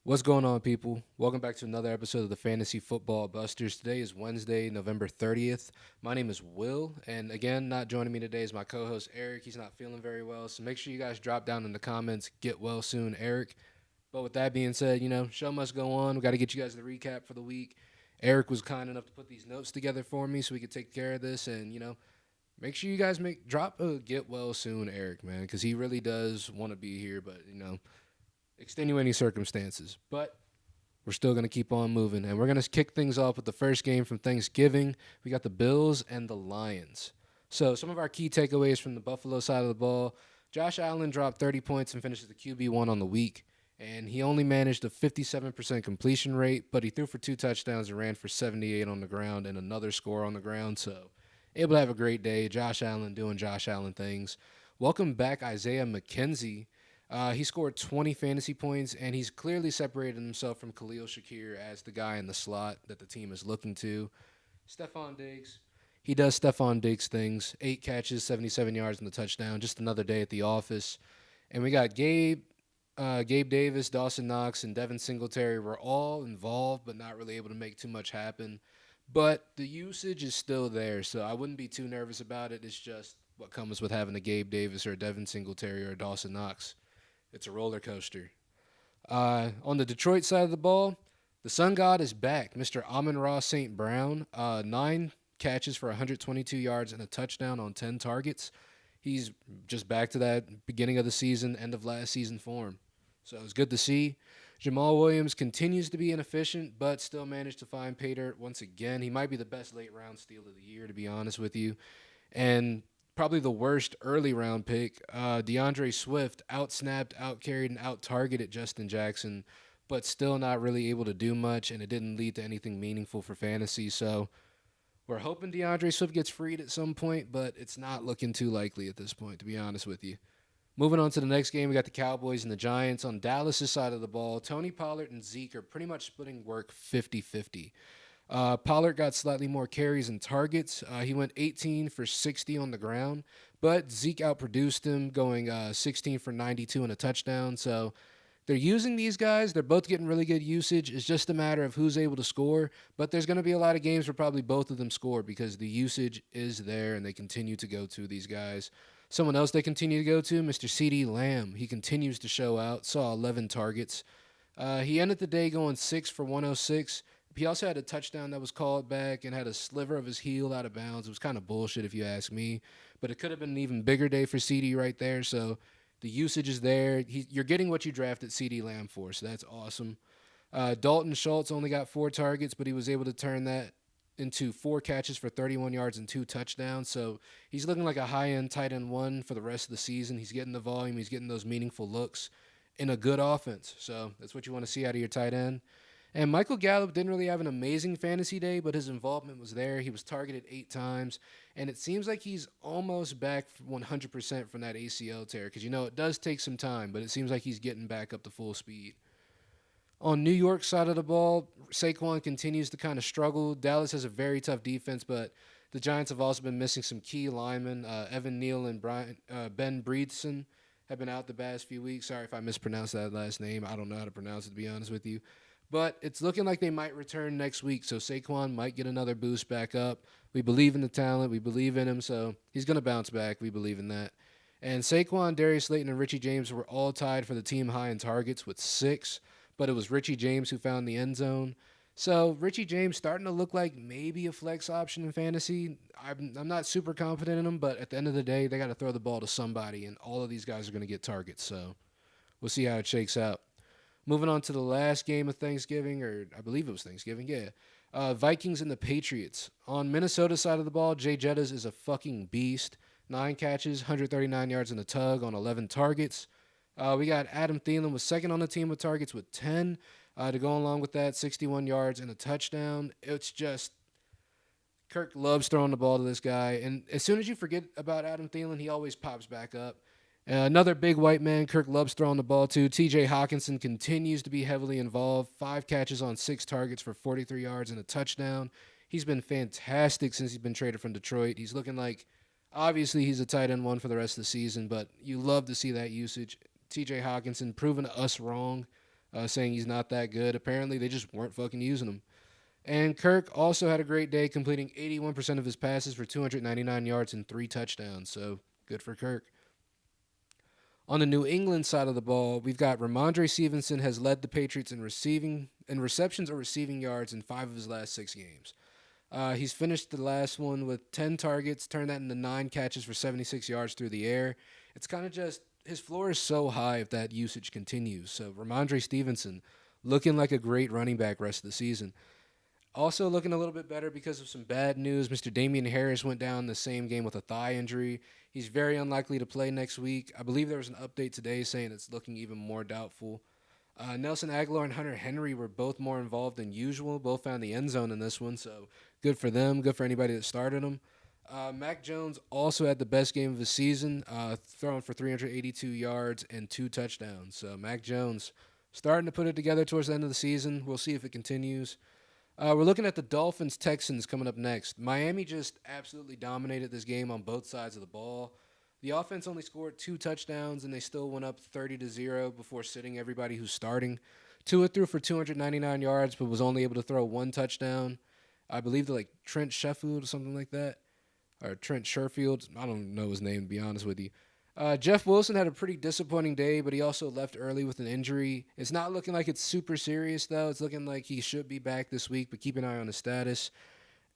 What's going on, people? Welcome back to another episode of the Fantasy Football Busters. Today is Wednesday, November 30th. My name is Will, and again, not joining me today is my co host, Eric. He's not feeling very well, so make sure you guys drop down in the comments, get well soon, Eric. But with that being said, show must go on. We got to get you guys the recap for the week. Eric was kind enough to put these notes together for me so we could take care of this, and, make sure you guys drop a get well soon, Eric, man, because he really does want to be here, but, extenuating circumstances. But we're still going to keep on moving. And we're going to kick things off with the first game from Thanksgiving. We got the Bills and the Lions. So, some of our key takeaways from the Buffalo side of the ball: Josh Allen dropped 30 points and finishes the QB1 on the week. And he only managed a 57% completion rate, but he threw for 2 touchdowns and ran for 78 on the ground and another score on the ground. So, able to have a great day. Josh Allen doing Josh Allen things. Welcome back, Isaiah McKenzie. He scored 20 fantasy points, and he's clearly separated himself from Khalil Shakir as the guy in the slot that the team is looking to. Stephon Diggs, he does Stephon Diggs things. 8 catches, 77 yards, and the touchdown. Just another day at the office. And we got Gabe Davis, Dawson Knox, and Devin Singletary were all involved, but not really able to make too much happen. But the usage is still there, so I wouldn't be too nervous about it. It's just what comes with having a Gabe Davis or a Devin Singletary or a Dawson Knox. It's a roller coaster. On the Detroit side of the ball, the Sun God is back. Mr. Amon-Ra St. Brown, 9 catches for 122 yards and a touchdown on 10 targets. He's just back to that beginning of the season, end of last season form. So it's good to see. Jamal Williams continues to be inefficient, but still managed to find pay dirt once again. He might be the best late round steal of the year, to be honest with you. And probably the worst early round pick, DeAndre Swift outsnapped, outcarried, and out targeted Justin Jackson, but still not really able to do much, and it didn't lead to anything meaningful for fantasy. So we're hoping DeAndre Swift gets freed at some point, but it's not looking too likely at this point, to be honest with you. Moving on to the next game, we got the Cowboys and the Giants. On Dallas' side of the ball, Tony Pollard and Zeke are pretty much splitting work 50-50. Pollard got slightly more carries and targets. He went 18 for 60 on the ground, but Zeke outproduced him, going 16 for 92 and a touchdown. So they're using these guys. They're both getting really good usage. It's just a matter of who's able to score. But there's going to be a lot of games where probably both of them score because the usage is there and they continue to go to these guys. Someone else they continue to go to, Mr. CeeDee Lamb. He continues to show out, saw 11 targets. He ended the day going 6 for 106. He also had a touchdown that was called back and had a sliver of his heel out of bounds. It was kind of bullshit if you ask me, but it could have been an even bigger day for CD right there. So the usage is there. You're getting what you drafted CD Lamb for, so that's awesome. Dalton Schultz only got 4 targets, but he was able to turn that into 4 catches for 31 yards and 2 touchdowns. So he's looking like a high-end tight end one for the rest of the season. He's getting the volume. He's getting those meaningful looks in a good offense. So that's what you want to see out of your tight end. And Michael Gallup didn't really have an amazing fantasy day, but his involvement was there. He was targeted 8 times, and it seems like he's almost back 100% from that ACL tear because, it does take some time, but it seems like he's getting back up to full speed. On New York's side of the ball, Saquon continues to kind of struggle. Dallas has a very tough defense, but the Giants have also been missing some key linemen. Evan Neal and Ben Breedson have been out the past few weeks. Sorry if I mispronounced that last name. I don't know how to pronounce it, to be honest with you. But it's looking like they might return next week, so Saquon might get another boost back up. We believe in the talent. We believe in him, so he's going to bounce back. We believe in that. And Saquon, Darius Slayton, and Richie James were all tied for the team high in targets with 6, but it was Richie James who found the end zone. So Richie James starting to look like maybe a flex option in fantasy. I'm not super confident in him, but at the end of the day, they got to throw the ball to somebody, and all of these guys are going to get targets. So we'll see how it shakes out. Moving on to the last game of Thanksgiving, or I believe it was Thanksgiving, yeah. Vikings and the Patriots. On Minnesota's side of the ball, Jay Jettas is a fucking beast. 9 catches, 139 yards in a tug on 11 targets. We got Adam Thielen was second on the team with targets with 10. To go along with that, 61 yards and a touchdown. It's just Kirk loves throwing the ball to this guy. And as soon as you forget about Adam Thielen, he always pops back up. Another big white man, Kirk loves throwing the ball to. TJ Hawkinson continues to be heavily involved. 5 catches on 6 targets for 43 yards and a touchdown. He's been fantastic since he's been traded from Detroit. He's looking like, obviously, he's a tight end one for the rest of the season, but you love to see that usage. TJ Hawkinson proving us wrong. saying he's not that good. Apparently, they just weren't fucking using him. And Kirk also had a great day, completing 81% of his passes for 299 yards and 3 touchdowns. So good for Kirk. On the New England side of the ball, we've got Ramondre Stevenson has led the Patriots in receptions or receiving yards in 5 of his last 6 games. He's finished the last one with 10 targets, turned that into 9 catches for 76 yards through the air. It's kind of just his floor is so high if that usage continues. So Ramondre Stevenson looking like a great running back rest of the season. Also looking a little bit better because of some bad news. Mr. Damian Harris went down the same game with a thigh injury. He's very unlikely to play next week. I believe there was an update today saying it's looking even more doubtful. Nelson Aguilar and Hunter Henry were both more involved than usual. Both found the end zone in this one, so good for them. Good for anybody that started them. Mac Jones also had the best game of the season, throwing for 382 yards and 2 touchdowns. So Mac Jones starting to put it together towards the end of the season. We'll see if it continues. We're looking at the Dolphins Texans coming up next. Miami just absolutely dominated this game on both sides of the ball. The offense only scored 2 touchdowns and they still went up 30-0 before sitting everybody who's starting. Tua threw for 299 yards but was only able to throw 1 touchdown. I believe they're like Trent Sheffield or something like that, or Trent Sherfield. I don't know his name to be honest with you. Jeff Wilson had a pretty disappointing day, but he also left early with an injury. It's not looking like it's super serious, though. It's looking like he should be back this week, but keep an eye on his status.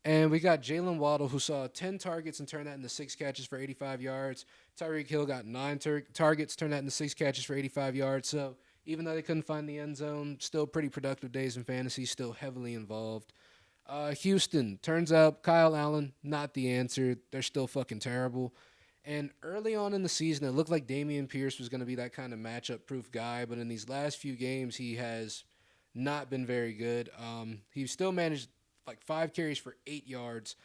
And we got Jalen Waddle, who saw 10 targets and turned that into 6 catches for 85 yards. Tyreek Hill got 9 targets, turned that into 6 catches for 85 yards. So even though they couldn't find the end zone, still pretty productive days in fantasy, still heavily involved. Houston, turns out Kyle Allen, not the answer. They're still fucking terrible. And early on in the season, it looked like Damian Pierce was going to be that kind of matchup proof guy. But in these last few games, he has not been very good. He still managed like 5 carries for 8 yards.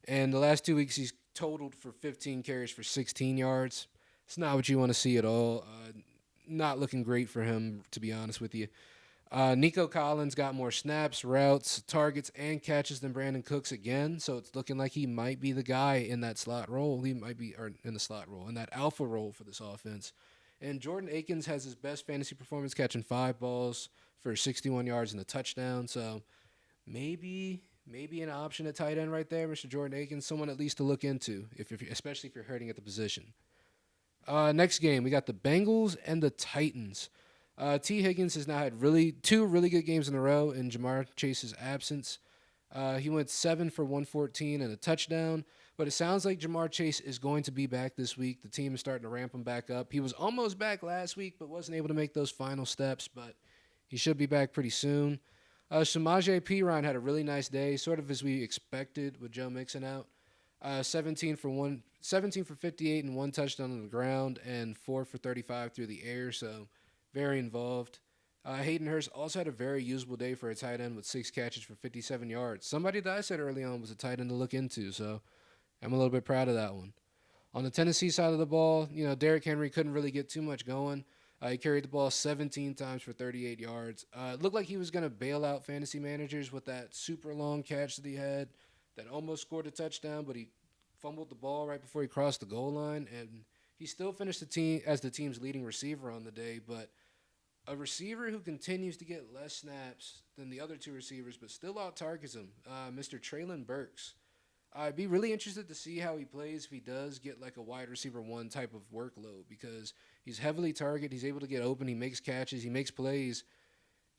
And the last 2 weeks, he's totaled for 15 carries for 16 yards. It's not what you want to see at all. Not looking great for him, to be honest with you. Nico Collins got more snaps, routes, targets, and catches than Brandon Cooks again. So it's looking like he might be the guy in that slot role. He might be, or in the slot role, in that alpha role for this offense. And Jordan Akins has his best fantasy performance, catching 5 balls for 61 yards and a touchdown. So maybe an option at tight end right there, Mr. Jordan Akins, someone at least to look into, especially if you're hurting at the position. Next game, we got the Bengals and the Titans. T. Higgins has now had two really good games in a row in Jamar Chase's absence. He went 7 for 114 and a touchdown, but it sounds like Jamar Chase is going to be back this week. The team is starting to ramp him back up. He was almost back last week, but wasn't able to make those final steps, but he should be back pretty soon. Samaje Perine had a really nice day, sort of as we expected with Joe Mixon out. 17 for 58 and 1 touchdown on the ground, and 4 for 35 through the air. So very involved. Hayden Hurst also had a very usable day for a tight end with 6 catches for 57 yards. Somebody that I said early on was a tight end to look into, so I'm a little bit proud of that one. On the Tennessee side of the ball, Derrick Henry couldn't really get too much going. He carried the ball 17 times for 38 yards. It looked like he was going to bail out fantasy managers with that super long catch that he had that almost scored a touchdown, but he fumbled the ball right before he crossed the goal line, and he still finished the team as the team's leading receiver on the day, but a receiver who continues to get less snaps than the other two receivers, but still out-targets him, Mr. Traylon Burks. I'd be really interested to see how he plays if he does get like a wide receiver one type of workload, because he's heavily targeted, he's able to get open, he makes catches, he makes plays,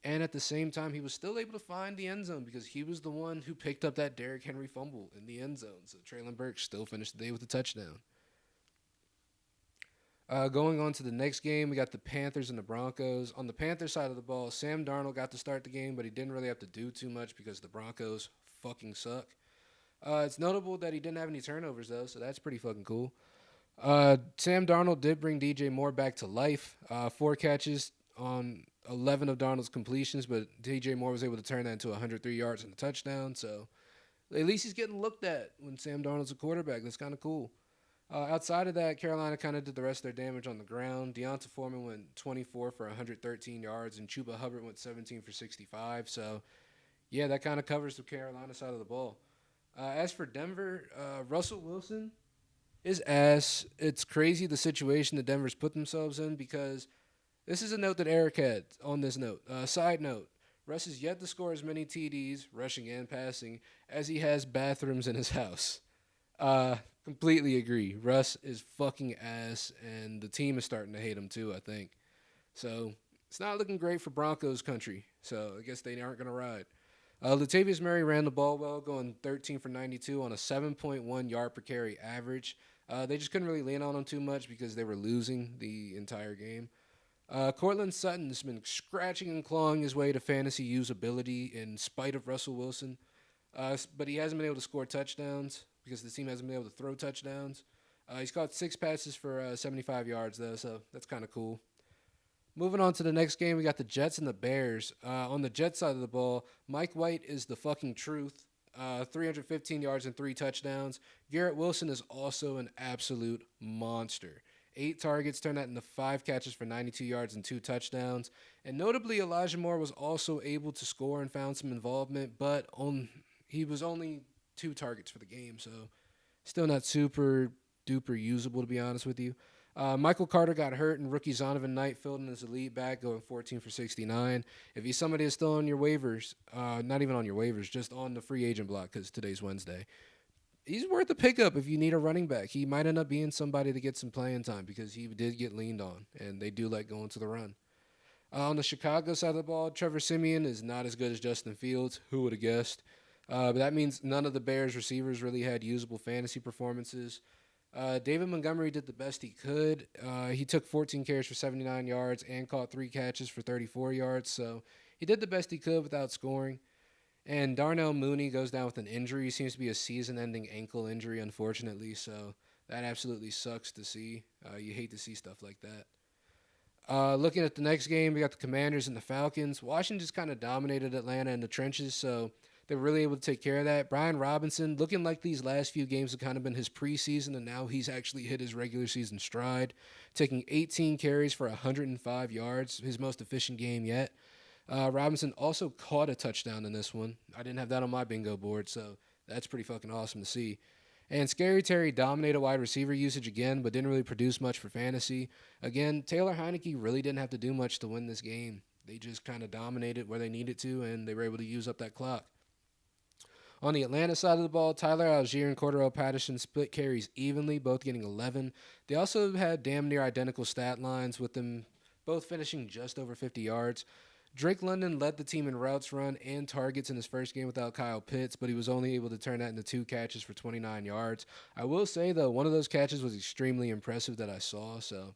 and at the same time, he was still able to find the end zone because he was the one who picked up that Derrick Henry fumble in the end zone. So Traylon Burks still finished the day with a touchdown. Going on to the next game, we got the Panthers and the Broncos. On the Panthers side of the ball, Sam Darnold got to start the game, but he didn't really have to do too much because the Broncos fucking suck. It's notable that he didn't have any turnovers, though, so that's pretty fucking cool. Sam Darnold did bring DJ Moore back to life. 4 catches on 11 of Darnold's completions, but DJ Moore was able to turn that into 103 yards and a touchdown. So at least he's getting looked at when Sam Darnold's a quarterback. That's kind of cool. Outside of that, Carolina kind of did the rest of their damage on the ground. Deonta Foreman went 24 for 113 yards, and Chuba Hubbard went 17 for 65. So, yeah, that kind of covers the Carolina side of the ball. As for Denver, Russell Wilson is ass. It's crazy the situation that Denver's put themselves in because This is a note that Eric had on this note. Side note: Russ has yet to score as many TDs, rushing and passing, as he has bathrooms in his house. Completely agree. Russ is fucking ass, and the team is starting to hate him too, I think. So it's not looking great for Broncos country. So I guess they aren't going to ride. Latavius Murray ran the ball well, going 13 for 92 on a 7.1 yard per carry average. They just couldn't really lean on him too much because they were losing the entire game. Cortland Sutton's been scratching and clawing his way to fantasy usability in spite of Russell Wilson, but he hasn't been able to score touchdowns because the team hasn't been able to throw touchdowns. He's caught 6 passes for 75 yards, though, so that's kind of cool. Moving on to the next game, we got the Jets and the Bears. On the Jets side of the ball, Mike White is the fucking truth. 315 yards and 3 touchdowns. Garrett Wilson is also an absolute monster. 8 targets turned that into 5 catches for 92 yards and 2 touchdowns. And notably, Elijah Moore was also able to score and found some involvement, but he was only 2 targets for the game, so still not super duper usable, to be honest with you. Michael Carter got hurt, and rookie Zonovan Knight filled in as a lead back, going 14 for 69. If he's somebody that's still on your waivers, not even on your waivers, just on the free agent block because today's Wednesday, he's worth a pickup if you need a running back. He might end up being somebody to get some playing time because he did get leaned on, and they do like going to the run. On the Chicago side of the ball, Trevor Simeon is not as good as Justin Fields. Who would have guessed? But that means none of the Bears receivers really had usable fantasy performances. David Montgomery did the best he could. He took 14 carries for 79 yards and caught 3 catches for 34 yards. So he did the best he could without scoring. And Darnell Mooney goes down with an injury. He seems to be a season-ending ankle injury, unfortunately. So that absolutely sucks to see. You hate to see stuff like that. Looking at the next game, we got the Commanders and the Falcons. Washington just kind of dominated Atlanta in the trenches, so they were really able to take care of that. Brian Robinson, looking like these last few games have kind of been his preseason, and now he's actually hit his regular season stride, taking 18 carries for 105 yards, his most efficient game yet. Robinson also caught a touchdown in this one. I didn't have that on my bingo board, so that's pretty fucking awesome to see. And Scary Terry dominated wide receiver usage again, but didn't really produce much for fantasy. Again, Taylor Heineke really didn't have to do much to win this game. They just kind of dominated where they needed to, and they were able to use up that clock. On the Atlanta side of the ball, Tyler Algier and Cordero Patterson split carries evenly, both getting 11. They also had damn near identical stat lines, with them both finishing just over 50 yards. Drake London led the team in routes run and targets in his first game without Kyle Pitts, but he was only able to turn that into 2 catches for 29 yards. I will say, though, one of those catches was extremely impressive that I saw, so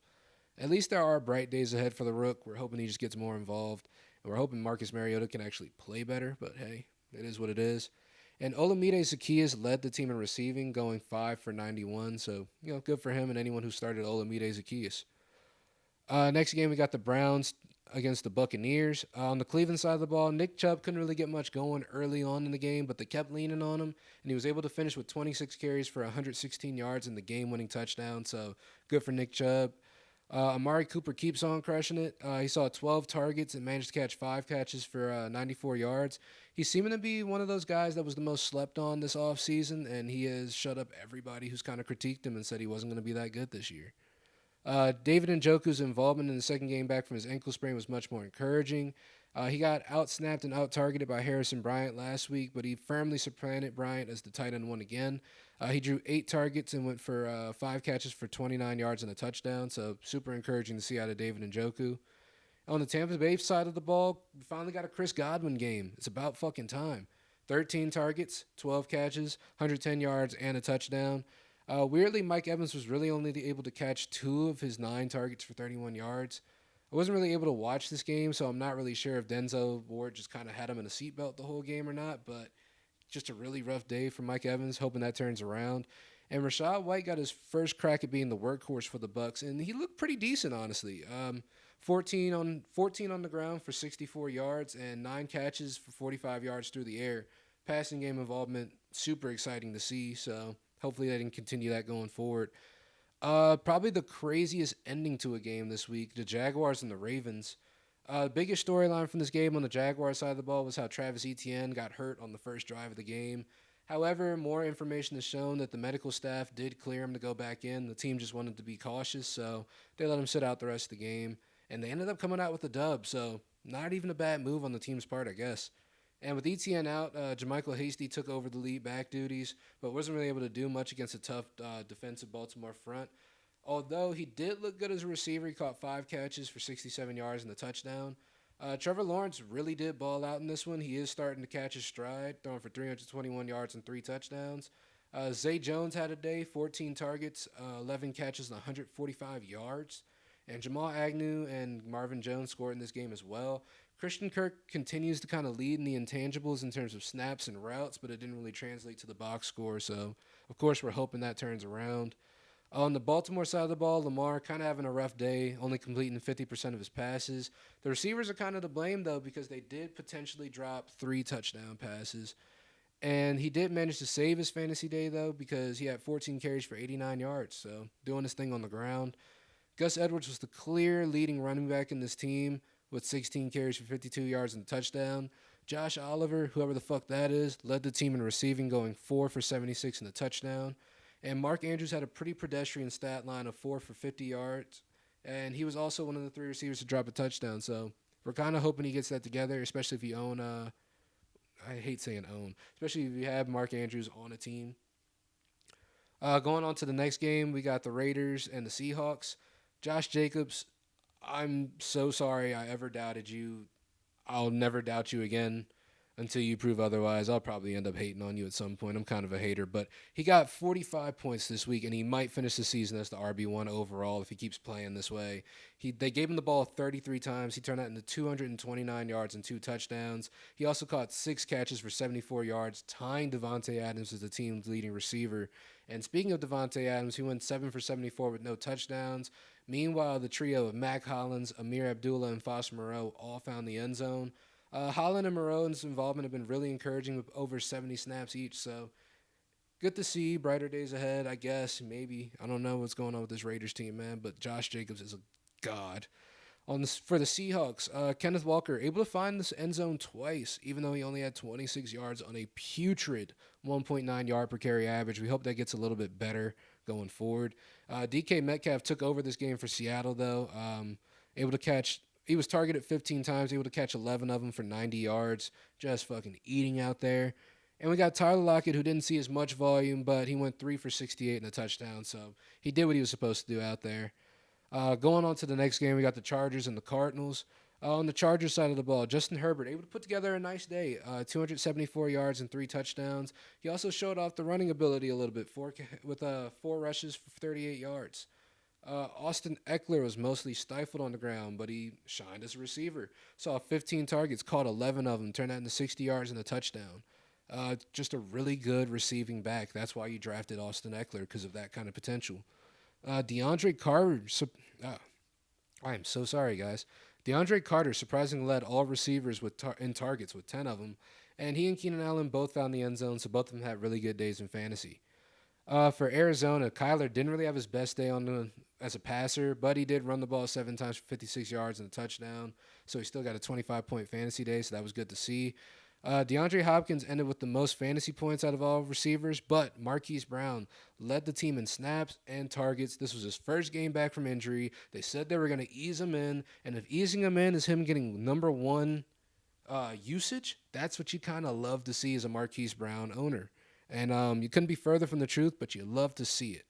at least there are bright days ahead for the Rook. We're hoping he just gets more involved, and we're hoping Marcus Mariota can actually play better, but hey, it is what it is. And Olamide Zaccheaus led the team in receiving, going 5 for 91, so, good for him and anyone who started Olamide Zaccheaus. Next game, we got the Browns against the Buccaneers. On the Cleveland side of the ball, Nick Chubb couldn't really get much going early on in the game, but they kept leaning on him, and he was able to finish with 26 carries for 116 yards and the game-winning touchdown, so good for Nick Chubb. Amari Cooper keeps on crushing it. He saw 12 targets and managed to catch 5 catches for 94 yards. He's seeming to be one of those guys that was the most slept on this offseason, and he has shut up everybody who's kind of critiqued him and said he wasn't going to be that good this year. David Njoku's involvement in the second game back from his ankle sprain was much more encouraging. He got outsnapped and out-targeted by Harrison Bryant last week, but he firmly supplanted Bryant as the tight end one again. He drew 8 targets and went for 5 catches for 29 yards and a touchdown, so super encouraging to see out of David Njoku. On the Tampa Bay side of the ball, we finally got a Chris Godwin game. It's about fucking time. 13 targets, 12 catches, 110 yards, and a touchdown. Weirdly, Mike Evans was really only able to catch 2 of his 9 targets for 31 yards. I wasn't really able to watch this game, so I'm not really sure if Denzel Ward just kind of had him in a seatbelt the whole game or not, but just a really rough day for Mike Evans, hoping that turns around. And Rashad White got his first crack at being the workhorse for the Bucks, and he looked pretty decent, honestly. 14 on the ground for 64 yards and 9 catches for 45 yards through the air. Passing game involvement, super exciting to see, so hopefully they can continue that going forward. Probably the craziest ending to a game this week, the Jaguars and the Ravens. Biggest storyline from this game on the Jaguar side of the ball was how Travis Etienne got hurt on the first drive of the game. However, more information has shown that the medical staff did clear him to go back in. The team just wanted to be cautious, so they let him sit out the rest of the game. and they ended up coming out with a dub. So not even a bad move on the team's part, I guess. And with ETN out, Jermichael Hasty took over the lead back duties, but wasn't really able to do much against a tough defensive Baltimore front. Although he did look good as a receiver, he caught 5 catches for 67 yards and a touchdown. Trevor Lawrence really did ball out in this one. He is starting to catch his stride, throwing for 321 yards and 3 touchdowns. Zay Jones had a day, 14 targets, 11 catches, and 145 yards. And Jamal Agnew and Marvin Jones scored in this game as well. Christian Kirk continues to kind of lead in the intangibles in terms of snaps and routes, but it didn't really translate to the box score. So, of course, we're hoping that turns around. On the Baltimore side of the ball, Lamar kind of having a rough day, only completing 50% of his passes. The receivers are kind of to blame, though, because they did potentially drop 3 touchdown passes. And he did manage to save his fantasy day, though, because he had 14 carries for 89 yards. So doing his thing on the ground. Gus Edwards was the clear leading running back in this team with 16 carries for 52 yards and a touchdown. Josh Oliver, whoever the fuck that is, led the team in receiving, going 4 for 76 and a touchdown. And Mark Andrews had a pretty pedestrian stat line of 4 for 50 yards. And he was also one of the 3 receivers to drop a touchdown. So we're kind of hoping he gets that together, especially if you own, I hate saying own, especially if you have Mark Andrews on a team. Going on to the next game, we got the Raiders and the Seahawks. Josh Jacobs, I'm so sorry I ever doubted you. I'll never doubt you again until you prove otherwise. I'll probably end up hating on you at some point. I'm kind of a hater, but he got 45 points this week, and he might finish the season as the RB1 overall if he keeps playing this way. They gave him the ball 33 times. He turned that into 229 yards and 2 touchdowns. He also caught 6 catches for 74 yards, tying Devontae Adams as the team's leading receiver. And speaking of Devontae Adams, he went 7 for 74 with no touchdowns. Meanwhile, the trio of Mac Hollins, Amir Abdullah, and Foster Moreau all found the end zone. Holland and Moreau's involvement have been really encouraging with over 70 snaps each, so good to see. Brighter days ahead, I guess. Maybe. I don't know what's going on with this Raiders team, man, but Josh Jacobs is a god. For the Seahawks, Kenneth Walker able to find this end zone twice, even though he only had 26 yards on a putrid 1.9 yard per carry average. We hope that gets a little bit better going forward. DK Metcalf took over this game for Seattle, though. Able to catch. He was targeted 15 times, able to catch 11 of them for 90 yards. Just fucking eating out there. And we got Tyler Lockett, who didn't see as much volume, but he went 3 for 68 and a touchdown. So he did what he was supposed to do out there. Going on to the next game, we got the Chargers and the Cardinals. On the Chargers side of the ball, Justin Herbert able to put together a nice day, 274 yards and 3 touchdowns. He also showed off the running ability a little bit, with 4 rushes for 38 yards. Austin Eckler was mostly stifled on the ground, but he shined as a receiver. Saw 15 targets, caught 11 of them, turned that into 60 yards and a touchdown. Just a really good receiving back. That's why you drafted Austin Eckler, because of that kind of potential. DeAndre Carter. I am so sorry, guys. DeAndre Carter surprisingly led all receivers in targets with 10 of them, and he and Keenan Allen both found the end zone, so both of them had really good days in fantasy. For Arizona, Kyler didn't really have his best day as a passer, but he did run the ball 7 times for 56 yards and a touchdown, so he still got a 25-point fantasy day, so that was good to see. DeAndre Hopkins ended with the most fantasy points out of all receivers, but Marquise Brown led the team in snaps and targets. This was his first game back from injury. They said they were going to ease him in, and if easing him in is him getting number one usage, that's what you kind of love to see as a Marquise Brown owner. And you couldn't be further from the truth, but you love to see it.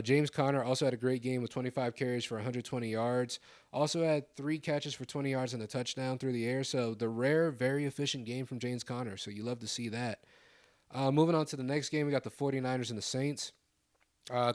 James Conner also had a great game with 25 carries for 120 yards. Also had 3 catches for 20 yards and a touchdown through the air. So the rare, very efficient game from James Conner. So you love to see that. Moving on to the next game, we got the 49ers and the Saints.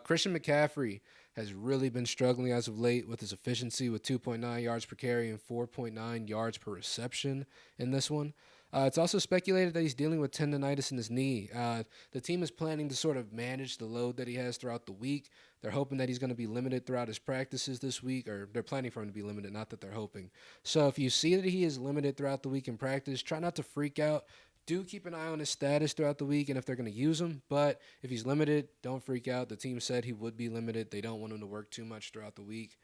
Christian McCaffrey has really been struggling as of late with his efficiency with 2.9 yards per carry and 4.9 yards per reception in this one. It's also speculated that he's dealing with tendonitis in his knee. The team is planning to sort of manage the load that he has throughout the week. They're hoping that he's going to be limited throughout his practices this week, or they're planning for him to be limited, not that they're hoping. So if you see that he is limited throughout the week in practice, try not to freak out. Do keep an eye on his status throughout the week and if they're going to use him. But if he's limited, don't freak out. The team said he would be limited. They don't want him to work too much throughout the week.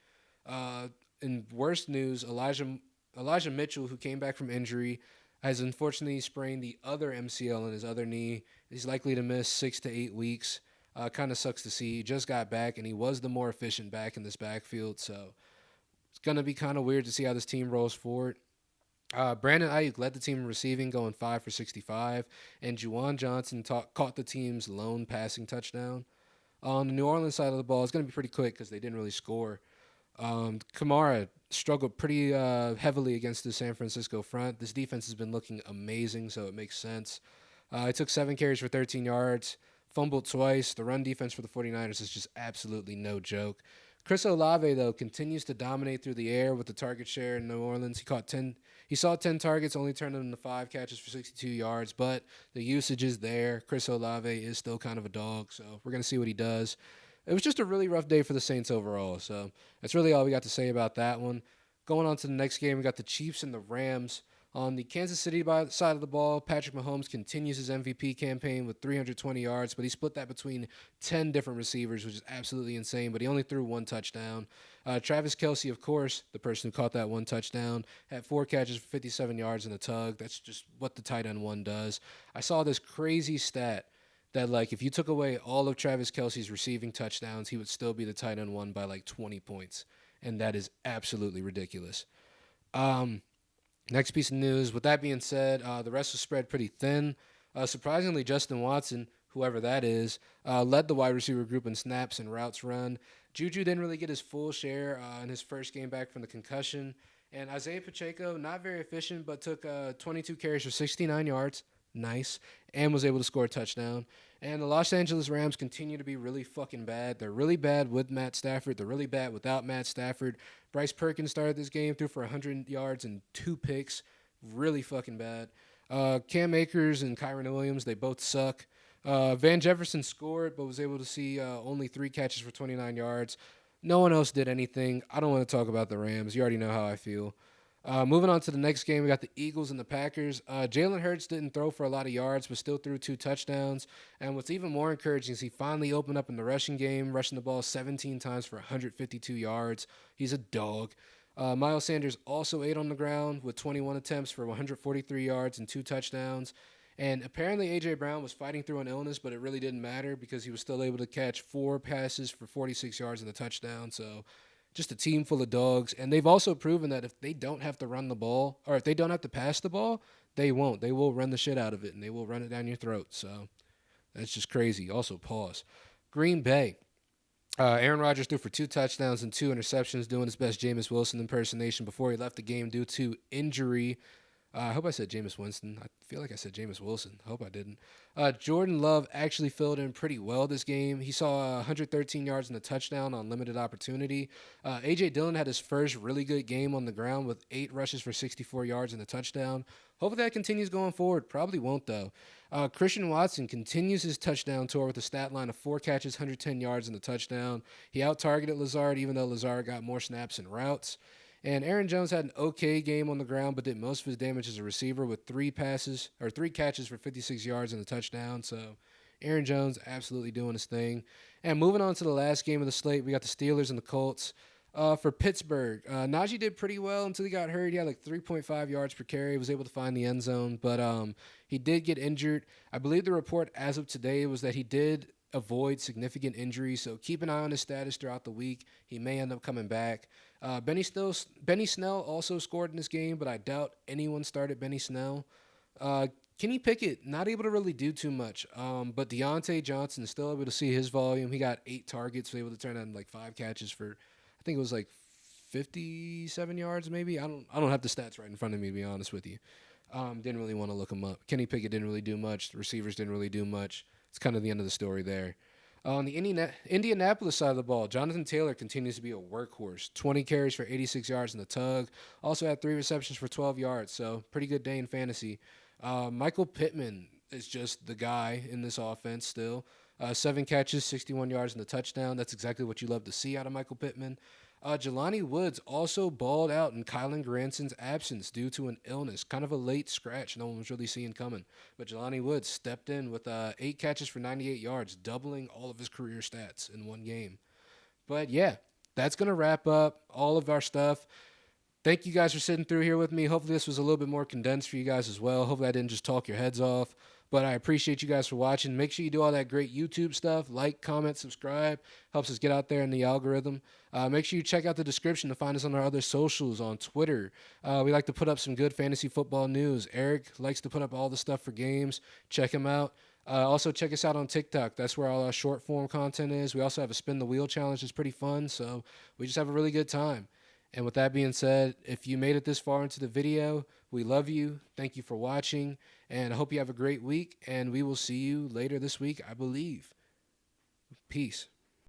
In worst news, Elijah Mitchell, who came back from injury, has unfortunately sprained the other MCL in his other knee. He's likely to miss 6 to 8 weeks. Kind of sucks to see. He just got back, and he was the more efficient back in this backfield. So going to be kind of weird to see how this team rolls forward. Brandon Ayuk led the team in receiving, going 5 for 65, and Juwan Johnson caught the team's lone passing touchdown. On the New Orleans side of the ball, it's going to be pretty quick because they didn't really score. Kamara struggled pretty heavily against the San Francisco front. This defense has been looking amazing, so it makes sense. He took 7 carries for 13 yards, fumbled twice. The run defense for the 49ers is just absolutely no joke. Chris Olave, though, continues to dominate through the air with the target share in New Orleans. He saw 10 targets, only turned them into 5 catches for 62 yards, but the usage is there. Chris Olave is still kind of a dog, so we're going to see what he does. It was just a really rough day for the Saints overall, so that's really all we got to say about that one. Going on to the next game, we got the Chiefs and the Rams. On the Kansas City side of the ball, Patrick Mahomes continues his MVP campaign with 320 yards, but he split that between 10 different receivers, which is absolutely insane, but he only threw 1 touchdown. Travis Kelce, of course, the person who caught that 1 touchdown, had 4 catches for 57 yards in a tug. That's just what the tight end one does. I saw this crazy stat that, like, if you took away all of Travis Kelce's receiving touchdowns, he would still be the tight end one by like 20 points, and that is absolutely ridiculous. Um, Next piece of news. With that being said, the rest was spread pretty thin. Surprisingly, Justin Watson, whoever that is, led the wide receiver group in snaps and routes run. Juju didn't really get his full share in his first game back from the concussion. And Isaiah Pacheco, not very efficient, but took 22 carries for 69 yards. Nice. And was able to score a touchdown. And the Los Angeles Rams continue to be really fucking bad. They're really bad with Matt Stafford. They're really bad without Matt Stafford. Bryce Perkins started this game, threw for 100 yards and 2 picks. Really fucking bad. Cam Akers and Kyron Williams, they both suck. Van Jefferson scored, but was able to see only 3 catches for 29 yards. No one else did anything. I don't want to talk about the Rams. You already know how I feel. Moving on to the next game, we got the Eagles and the Packers. Jalen Hurts didn't throw for a lot of yards, but still threw 2 touchdowns. And what's even more encouraging is he finally opened up in the rushing game, rushing the ball 17 times for 152 yards. He's a dog. Miles Sanders also ate on the ground with 21 attempts for 143 yards and 2 touchdowns. And apparently A.J. Brown was fighting through an illness, but it really didn't matter because he was still able to catch 4 passes for 46 yards and a touchdown. So just a team full of dogs. And they've also proven that if they don't have to run the ball or if they don't have to pass the ball, they won't. They will run the shit out of it and they will run it down your throat. So that's just crazy. Also, pause. Green Bay. Aaron Rodgers threw for 2 touchdowns and 2 interceptions, doing his best Jameis Wilson impersonation before he left the game due to injury. I hope I said Jameis Winston. I feel like I said Jameis Wilson. I hope I didn't. Jordan Love actually filled in pretty well this game. He saw 113 yards and a touchdown on limited opportunity. A.J. Dillon had his first really good game on the ground with 8 rushes for 64 yards and a touchdown. Hopefully that continues going forward. Probably won't, though. Christian Watson continues his touchdown tour with a stat line of 4 catches, 110 yards, and a touchdown. He out-targeted Lazard, even though Lazard got more snaps and routes. And Aaron Jones had an okay game on the ground, but did most of his damage as a receiver with 3 catches for 56 yards and a touchdown. So Aaron Jones absolutely doing his thing. And moving on to the last game of the slate, we got the Steelers and the Colts. For Pittsburgh, Najee did pretty well until he got hurt. He had like 3.5 yards per carry. He was able to find the end zone, but he did get injured. I believe the report as of today was that he did avoid significant injury, so keep an eye on his status throughout the week. He may end up coming back. Benny Snell also scored in this game, but I doubt anyone started Benny Snell. Kenny Pickett, not able to really do too much, but Deontay Johnson is still able to see his volume. He got 8 targets, was able to turn on like 5 catches for, I think it was like 57 yards maybe. I don't have the stats right in front of me, to be honest with you. Didn't really want to look him up. Kenny Pickett didn't really do much. The receivers didn't really do much. It's kind of the end of the story there. On the Indianapolis side of the ball, Jonathan Taylor continues to be a workhorse. 20 carries for 86 yards in the tug. Also had 3 receptions for 12 yards, so pretty good day in fantasy. Michael Pittman is just the guy in this offense still. 7 catches, 61 yards and a touchdown. That's exactly what you love to see out of Michael Pittman. Jelani Woods also balled out in Kylan Granson's absence due to an illness. Kind of a late scratch no one was really seeing coming. But Jelani Woods stepped in with 8 catches for 98 yards, doubling all of his career stats in one game. But yeah, that's going to wrap up all of our stuff. Thank you guys for sitting through here with me. Hopefully, this was a little bit more condensed for you guys as well. Hopefully, I didn't just talk your heads off. But I appreciate you guys for watching. Make sure you do all that great YouTube stuff. Like, comment, subscribe. Helps us get out there in the algorithm. Make sure you check out the description to find us on our other socials on Twitter. We like to put up some good fantasy football news. Eric likes to put up all the stuff for games. Check him out. Also, check us out on TikTok. That's where all our short form content is. We also have a spin the wheel challenge. It's pretty fun. So we just have a really good time. And with that being said, if you made it this far into the video, we love you. Thank you for watching. And I hope you have a great week. And we will see you later this week, I believe. Peace.